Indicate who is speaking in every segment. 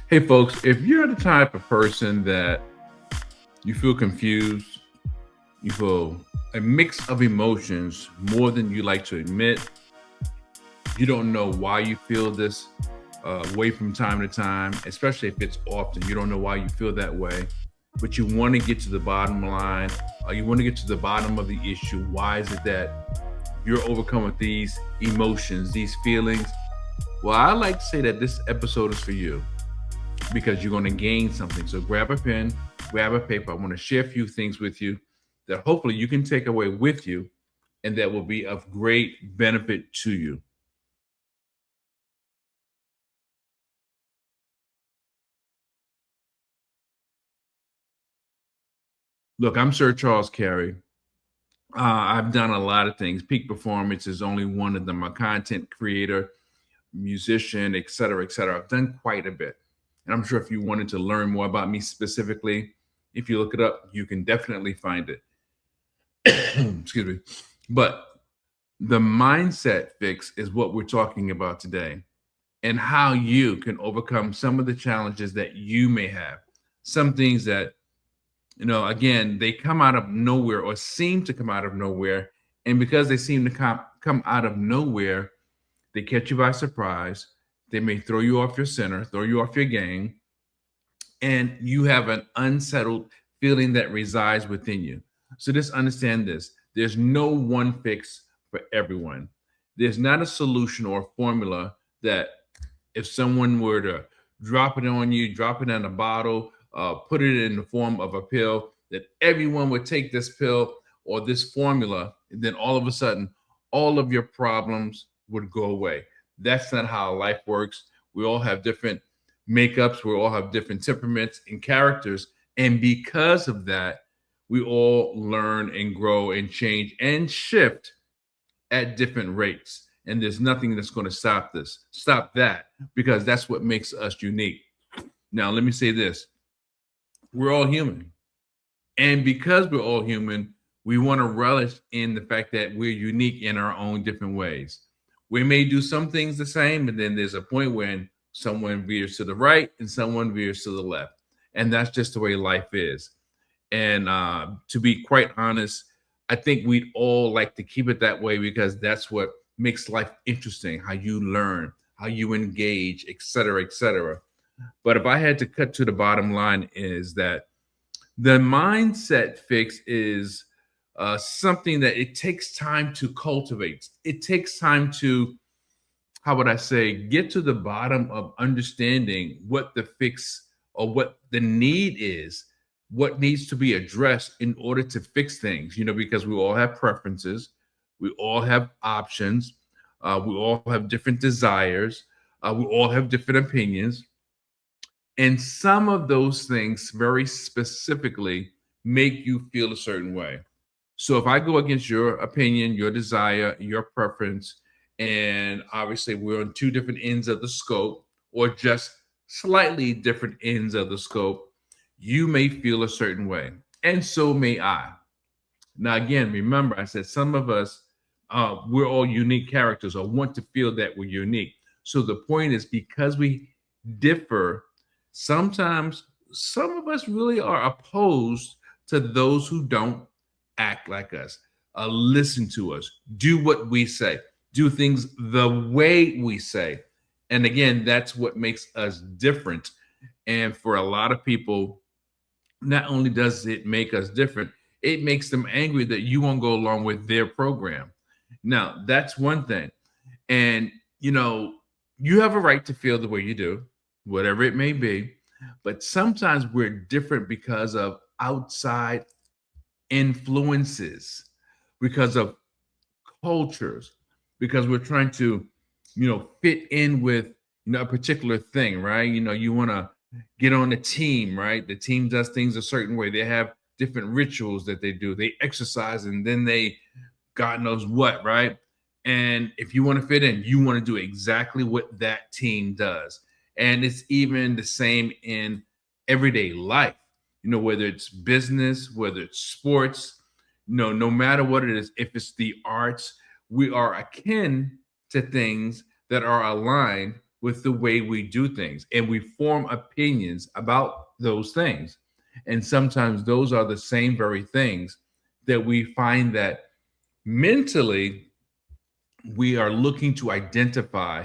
Speaker 1: Hey, folks, if you're the type of person that you feel confused, you feel a mix of emotions more than you like to admit, you don't know why you feel this way from time to time, especially if it's often, you don't know why you feel that way, but you want to get to the bottom line, you want to get to the bottom of the issue. Why is it that you're overcome with these emotions, these feelings? Well, I like to say that this episode is for you because you're going to gain something. So grab a pen, grab a paper. I want to share a few things with you that hopefully you can take away with you and that will be of great benefit to you. Look, I'm Sir Charles Carey. I've done a lot of things. Peak Performance is only one of them. I'm a content creator, musician, et cetera, et cetera. I've done quite a bit. And I'm sure if you wanted to learn more about me specifically, if you look it up, you can definitely find it. Excuse me. But the mindset fix is what we're talking about today and how you can overcome some of the challenges that you may have. Some things that, again, they come out of nowhere or seem to come out of nowhere. And because they seem to come out of nowhere, they catch you by surprise. They may throw you off your center, throw you off your game, and you have an unsettled feeling that resides within you. So just understand this: there's no one fix for everyone. There's not a solution or a formula that if someone were to drop it on you, drop it in a bottle, put it in the form of a pill, that everyone would take this pill or this formula, and then all of a sudden, all of your problems would go away. That's not how life works. We all have different makeups, we all have different temperaments and characters. And because of that, we all learn and grow and change and shift at different rates. And there's nothing that's going to stop that, because that's what makes us unique. Now, let me say this: we're all human. And because we're all human, we want to relish in the fact that we're unique in our own different ways. We may do some things the same, and then there's a point when someone veers to the right and someone veers to the left. And that's just the way life is. And to be quite honest, I think we'd all like to keep it that way because that's what makes life interesting, how you learn, how you engage, et cetera, et cetera. But if I had to cut to the bottom line, is that the mindset fix is something that it takes time to cultivate. It takes time to, how would I say, get to the bottom of understanding what the fix or what the need is, what needs to be addressed in order to fix things, because we all have preferences, we all have options, we all have different desires, we all have different opinions. And some of those things very specifically make you feel a certain way. So if I go against your opinion, your desire, your preference, and obviously we're on two different ends of the scope or just slightly different ends of the scope, you may feel a certain way. And so may I. Now, again, remember, I said some of us, we're all unique characters or want to feel that we're unique. So the point is, because we differ, sometimes some of us really are opposed to those who don't act like us, listen to us, do what we say, do things the way we say. And again, that's what makes us different. And for a lot of people, not only does it make us different, it makes them angry that you won't go along with their program. Now, that's one thing. And, you have a right to feel the way you do, whatever it may be. But sometimes we're different because of outside influences, because of cultures, because we're trying to, fit in with, a particular thing, right? You want to get on the team, right? The team does things a certain way. They have different rituals that they do. They exercise and then they, God knows what, right? And if you want to fit in, you want to do exactly what that team does. And it's even the same in everyday life, whether it's business, whether it's sports, no matter what it is, if it's the arts, we are akin to things that are aligned with the way we do things, and we form opinions about those things. And sometimes those are the same very things that we find that mentally we are looking to identify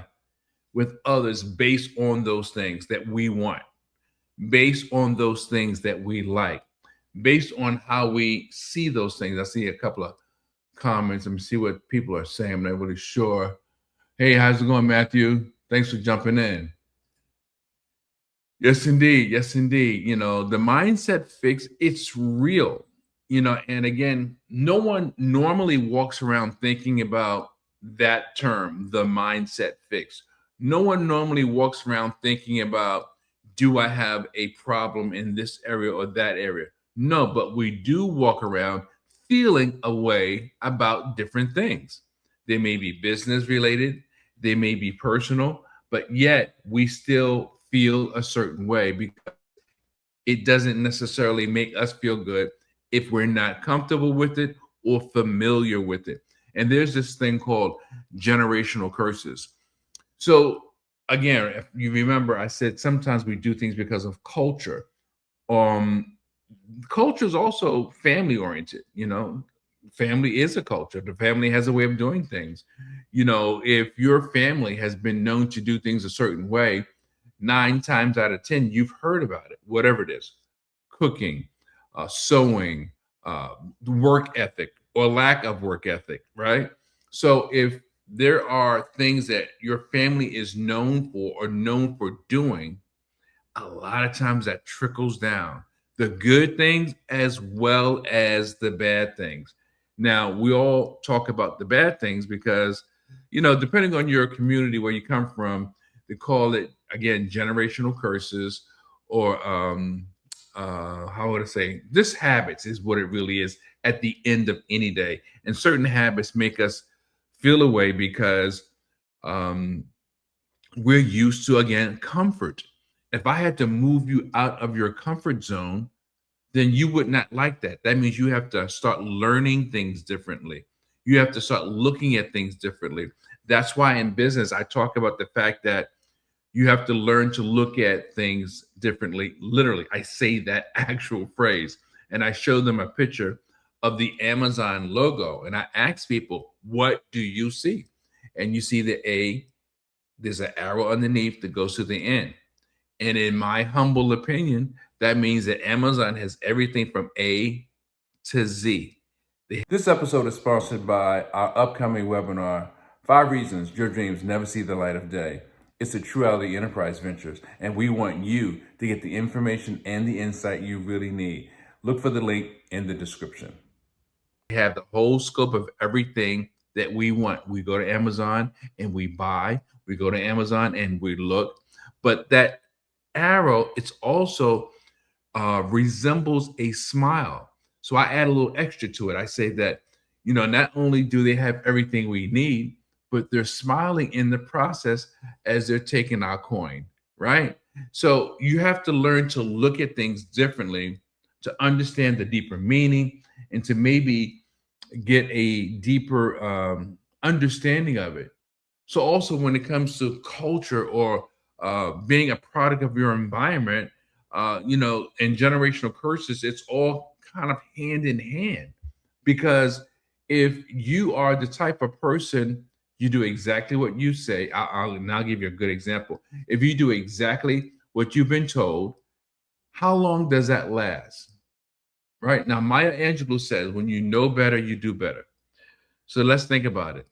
Speaker 1: with others based on those things that we want, based on those things that we like, based on how we see those things. I see a couple of comments. Let me see what people are saying. I'm not really sure. Hey, how's it going, Matthew? Thanks for jumping in. Yes, indeed. Yes, indeed. The mindset fix, it's real. And again, no one normally walks around thinking about that term, the mindset fix. No one normally walks around thinking about, do I have a problem in this area or that area? No, but we do walk around feeling a way about different things. They may be business related, they may be personal, but yet we still feel a certain way because it doesn't necessarily make us feel good if we're not comfortable with it or familiar with it. And there's this thing called generational curses. So again, if you remember, I said sometimes we do things because of culture. Culture is also family oriented. Family is a culture. The family has a way of doing things. If your family has been known to do things a certain way, 9 times out of 10 you've heard about it, whatever it is: cooking, sewing, work ethic or lack of work ethic, right? So if there are things that your family is known for or known for doing, a lot of times that trickles down, the good things as well as the bad things. Now, we all talk about the bad things because, depending on your community where you come from, they call it, again, generational curses, or how would I say, this habits is what it really is at the end of any day. And certain habits make us feel away because we're used to, again, comfort. If I had to move you out of your comfort zone, then you would not like that. That means you have to start learning things differently. You have to start looking at things differently. That's why in business, I talk about the fact that you have to learn to look at things differently. Literally, I say that actual phrase, and I show them a picture of the Amazon logo, and I ask people, what do you see? And you see the A, there's an arrow underneath that goes to the end. And in my humble opinion, that means that Amazon has everything from A to Z. This episode is sponsored by our upcoming webinar, 5 Reasons Your Dreams Never See the Light of Day. It's a Truality Enterprise Ventures, and we want you to get the information and the insight you really need. Look for the link in the description. We have the whole scope of everything that we want. We go to Amazon and we buy. We go to Amazon and we look. But that arrow, it's also resembles a smile. So I add a little extra to it. I say that, not only do they have everything we need, but they're smiling in the process as they're taking our coin, right? So you have to learn to look at things differently, to understand the deeper meaning, and to maybe get a deeper understanding of it. So also when it comes to culture or being a product of your environment, and generational curses, it's all kind of hand in hand. Because if you are the type of person, you do exactly what you say. I'll now give you a good example. If you do exactly what you've been told, how long does that last? Right? Now, Maya Angelou says, when you know better, you do better. So let's think about it.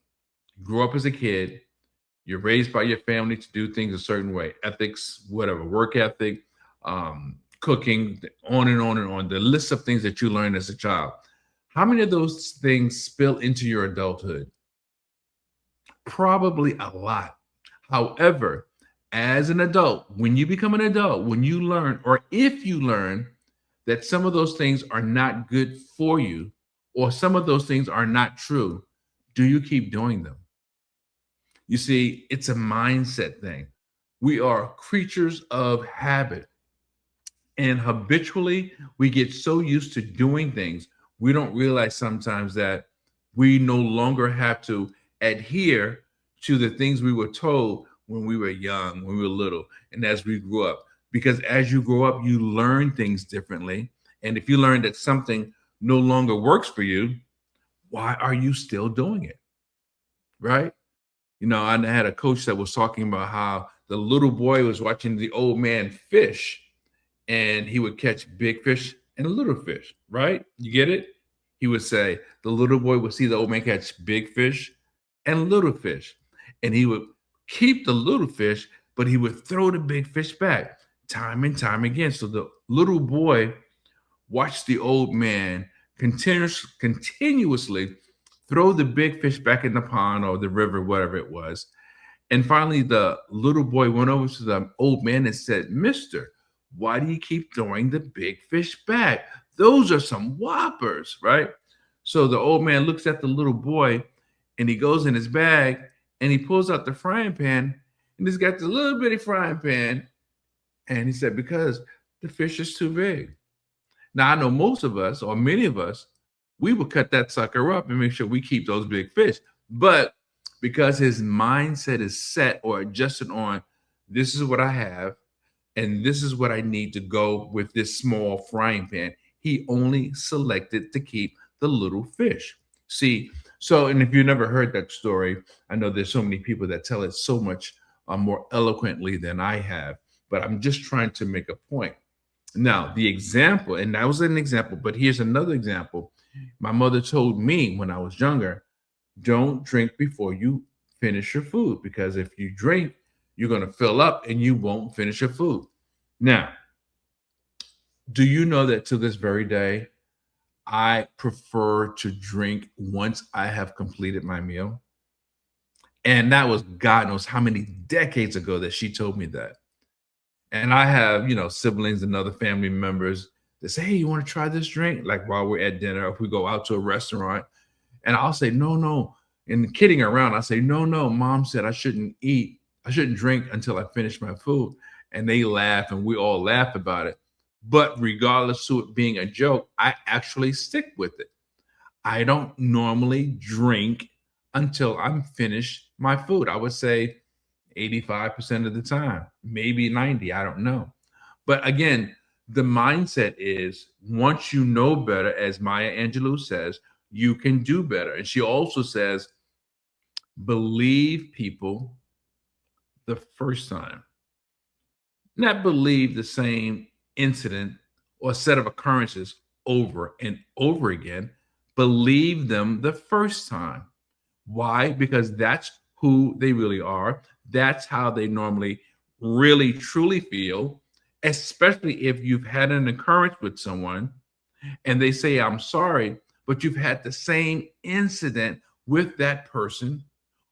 Speaker 1: You grew up as a kid, you're raised by your family to do things a certain way, ethics, whatever, work ethic, cooking, on and on and on, the list of things that you learned as a child. How many of those things spill into your adulthood? Probably a lot. However, as an adult, when you become an adult, when you learn, or if you learn that some of those things are not good for you, or some of those things are not true, do you keep doing them? You see, it's a mindset thing. We are creatures of habit. And habitually, we get so used to doing things, we don't realize sometimes that we no longer have to adhere to the things we were told. when we were young, when we were little, and as we grew up. Because as you grow up, you learn things differently. And if you learn that something no longer works for you, why are you still doing it? Right? I had a coach that was talking about how the little boy was watching the old man fish, and he would catch big fish and little fish, right? You get it? He would say the little boy would see the old man catch big fish and little fish, and he would keep the little fish, but he would throw the big fish back time and time again. So the little boy watched the old man continuously throw the big fish back in the pond or the river, whatever it was. And finally, the little boy went over to the old man and said, "Mister, why do you keep throwing the big fish back? Those are some whoppers," right? So the old man looks at the little boy, and he goes in his bag and he pulls out the frying pan, and he's got the little bitty frying pan. And he said, "Because the fish is too big." Now, I know most of us, or many of us, we would cut that sucker up and make sure we keep those big fish. But because his mindset is set or adjusted on, this is what I have, and this is what I need to go with this small frying pan, he only selected to keep the little fish. See, so, and if you never heard that story, I know there's so many people that tell it so much more eloquently than I have, but I'm just trying to make a point. Now, the example, and that was an example, but here's another example. My mother told me when I was younger, don't drink before you finish your food, because if you drink, you're going to fill up and you won't finish your food. Now, do you know that to this very day, I prefer to drink once I have completed my meal? And that was God knows how many decades ago that she told me that. And I have, siblings and other family members that say, "Hey, you want to try this drink?" Like while we're at dinner, if we go out to a restaurant, and I'll say, "No, no." And kidding around, I say, "No, no. Mom said I shouldn't eat. I shouldn't drink until I finish my food." And they laugh, and we all laugh about it. But regardless to it being a joke, I actually stick with it. I don't normally drink until I'm finished my food. I would say 85% of the time, maybe 90, I don't know. But again, the mindset is once you know better, as Maya Angelou says, you can do better. And she also says, believe people the first time, not believe the same incident or set of occurrences over and over again. Believe them the first time. Why? Because that's who they really are. That's how they normally really truly feel, especially if you've had an occurrence with someone and they say, "I'm sorry," but you've had the same incident with that person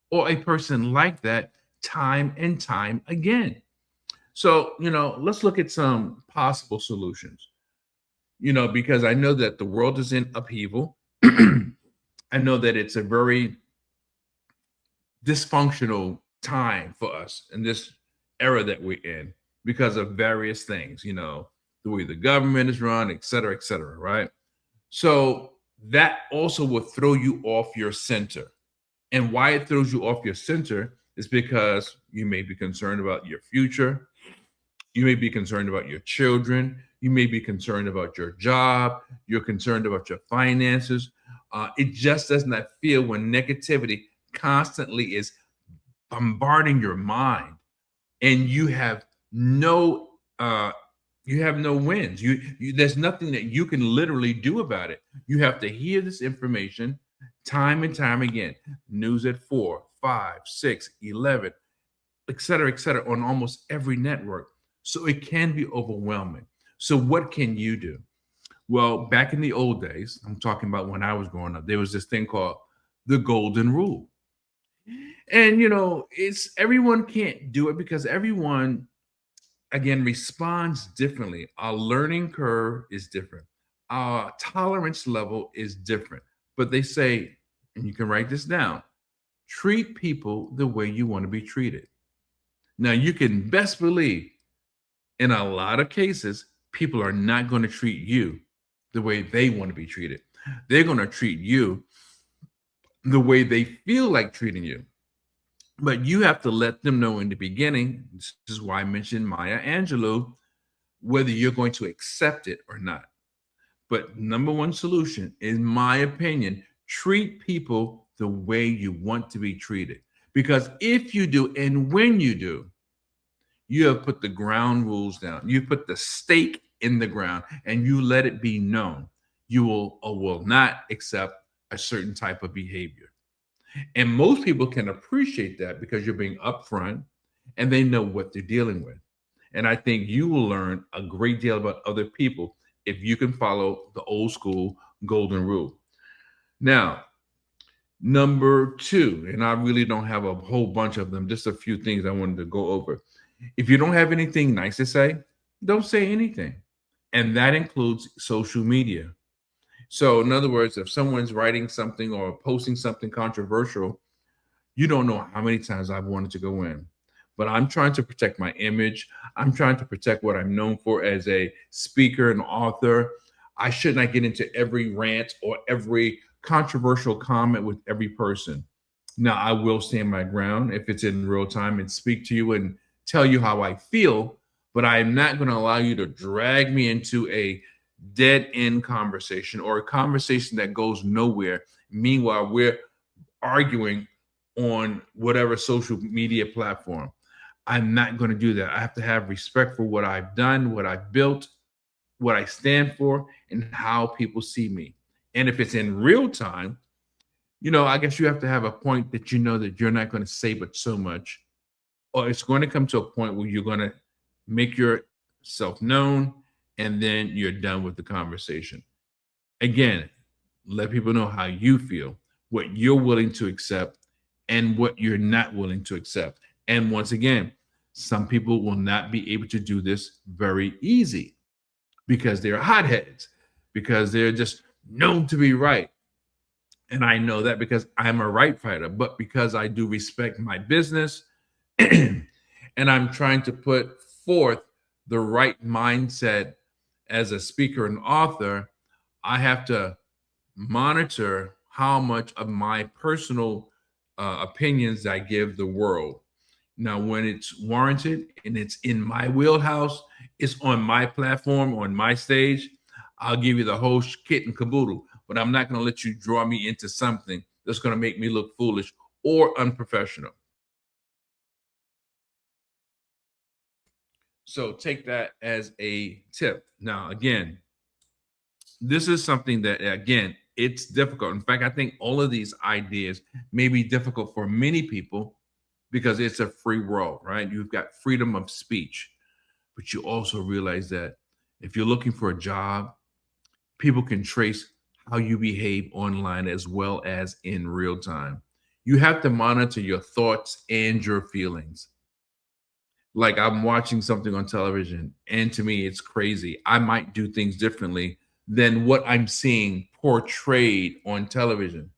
Speaker 1: or a person like that time and time again. So, let's look at some possible solutions, because I know that the world is in upheaval. I know that it's a very dysfunctional time for us in this era that we're in because of various things, the way the government is run, et cetera, right? So that also will throw you off your center. And why it throws you off your center is because you may be concerned about your future. You may be concerned about your children. You may be concerned about your job. You're concerned about your finances. It just does not feel when negativity constantly is bombarding your mind, and you have no wins. There's nothing that you can literally do about it. You have to hear this information time and time again. News at 4, 5, 6, 11, et cetera, on almost every network. So it can be overwhelming. So what can you do? Well, back in the old days, I'm talking about when I was growing up, there was this thing called the golden rule. And it's everyone can't do it because everyone again responds differently. Our learning curve is different. Our tolerance level is different. But they say, and you can write this down, treat people the way you want to be treated. Now, you can best believe in a lot of cases, people are not going to treat you the way they want to be treated. They're going to treat you the way they feel like treating you. But you have to let them know in the beginning. This is why I mentioned Maya Angelou, whether you're going to accept it or not. But number one solution, in my opinion, treat people the way you want to be treated. Because if you do, and when you do, you have put the ground rules down. You put the stake in the ground and you let it be known. You will or will not accept a certain type of behavior. And most people can appreciate that because you're being upfront and they know what they're dealing with. And I think you will learn a great deal about other people if you can follow the old school golden rule. Now, number two, and I really don't have a whole bunch of them, just a few things I wanted to go over. If you don't have anything nice to say, don't say anything. And that includes social media. So, in other words, if someone's writing something or posting something controversial, you don't know how many times I've wanted to go in. But I'm trying to protect my image. I'm trying to protect what I'm known for as a speaker and author. I should not get into every rant or every controversial comment with every person. Now, I will stand my ground if it's in real time and speak to you and tell you how I feel, but I am not going to allow you to drag me into a dead end conversation or a conversation that goes nowhere. Meanwhile, we're arguing on whatever social media platform. I'm not going to do that. I have to have respect for what I've done, what I've built, what I stand for, and how people see me. And if it's in real time, I guess you have to have a point that you know that you're not going to say but so much, or it's going to come to a point where you're going to make yourself known and then you're done with the conversation. Again, let people know how you feel, what you're willing to accept, and what you're not willing to accept. And once again, some people will not be able to do this very easy because they're hotheads, because they're just known to be right. And I know that because I'm a right fighter, but because I do respect my business and I'm trying to put forth the right mindset as a speaker and author, I have to monitor how much of my personal opinions I give the world. Now, when it's warranted and it's in my wheelhouse, it's on my platform, on my stage, I'll give you the whole kit and caboodle. But I'm not going to let you draw me into something that's going to make me look foolish or unprofessional. So take that as a tip. Now, again, this is something that, again, it's difficult. In fact, I think all of these ideas may be difficult for many people because it's a free world, right? You've got freedom of speech, but you also realize that if you're looking for a job, people can trace how you behave online as well as in real time. You have to monitor your thoughts and your feelings. Like I'm watching something on television, and to me, it's crazy. I might do things differently than what I'm seeing portrayed on television.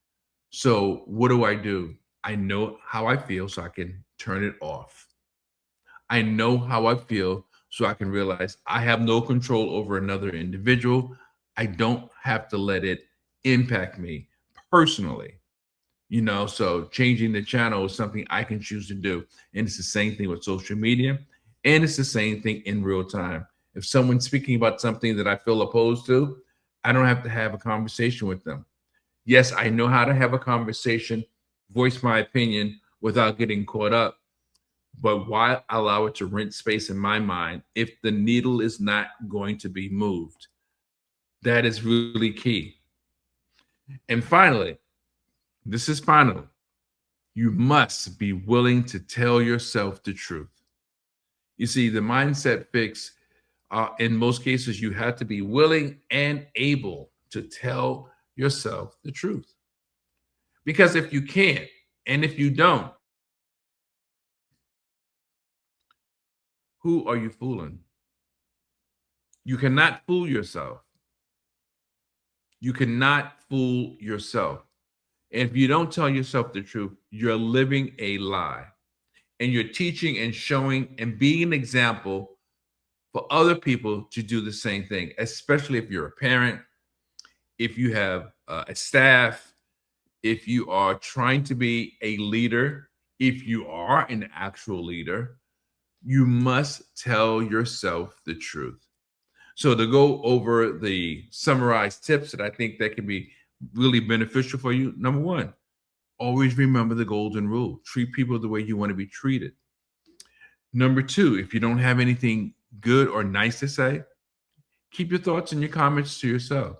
Speaker 1: So, what do? I know how I feel so I can turn it off. I know how I feel so I can realize I have no control over another individual. I don't have to let it impact me personally. So changing the channel is something I can choose to do. And it's the same thing with social media. And it's the same thing in real time. If someone's speaking about something that I feel opposed to, I don't have to have a conversation with them. Yes, I know how to have a conversation, voice my opinion without getting caught up. But why allow it to rent space in my mind if the needle is not going to be moved? That is really key. And finally, this is final. You must be willing to tell yourself the truth. You see, the mindset fix, in most cases, you have to be willing and able to tell yourself the truth. Because if you can't, and if you don't, who are you fooling? You cannot fool yourself. You cannot fool yourself. And if you don't tell yourself the truth, you're living a lie. And you're teaching and showing and being an example for other people to do the same thing, especially if you're a parent, if you have a staff, if you are trying to be a leader, If you are an actual leader, you must tell yourself the truth. So to go over the summarized tips that I think that can be really beneficial for you. Number one, always remember the golden rule. Treat people the way you want to be treated. Number two, if you don't have anything good or nice to say, keep your thoughts and your comments to yourself.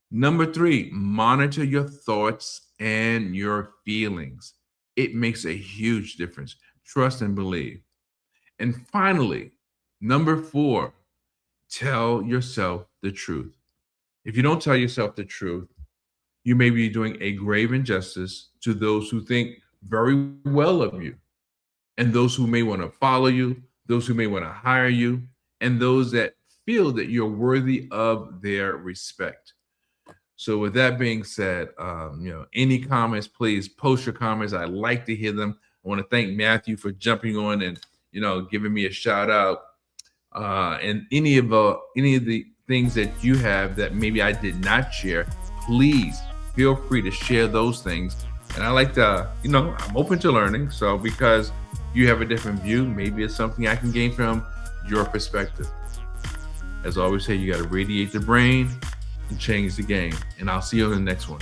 Speaker 1: Number three, monitor your thoughts and your feelings. It makes a huge difference. Trust and believe. And finally, number four, tell yourself the truth. If you don't tell yourself the truth, you may be doing a grave injustice to those who think very well of you, and those who may want to follow you, those who may want to hire you, and those that feel that you're worthy of their respect. So with that being said, any comments, please post your comments. I like to hear them. I want to thank Matthew for jumping on and, giving me a shout out. And any of the things that you have that maybe I did not share, please feel free to share those things. And I like to, I'm open to learning. So because you have a different view, maybe it's something I can gain from your perspective. As I always say, you got to radiate the brain and change the game. And I'll see you on the next one.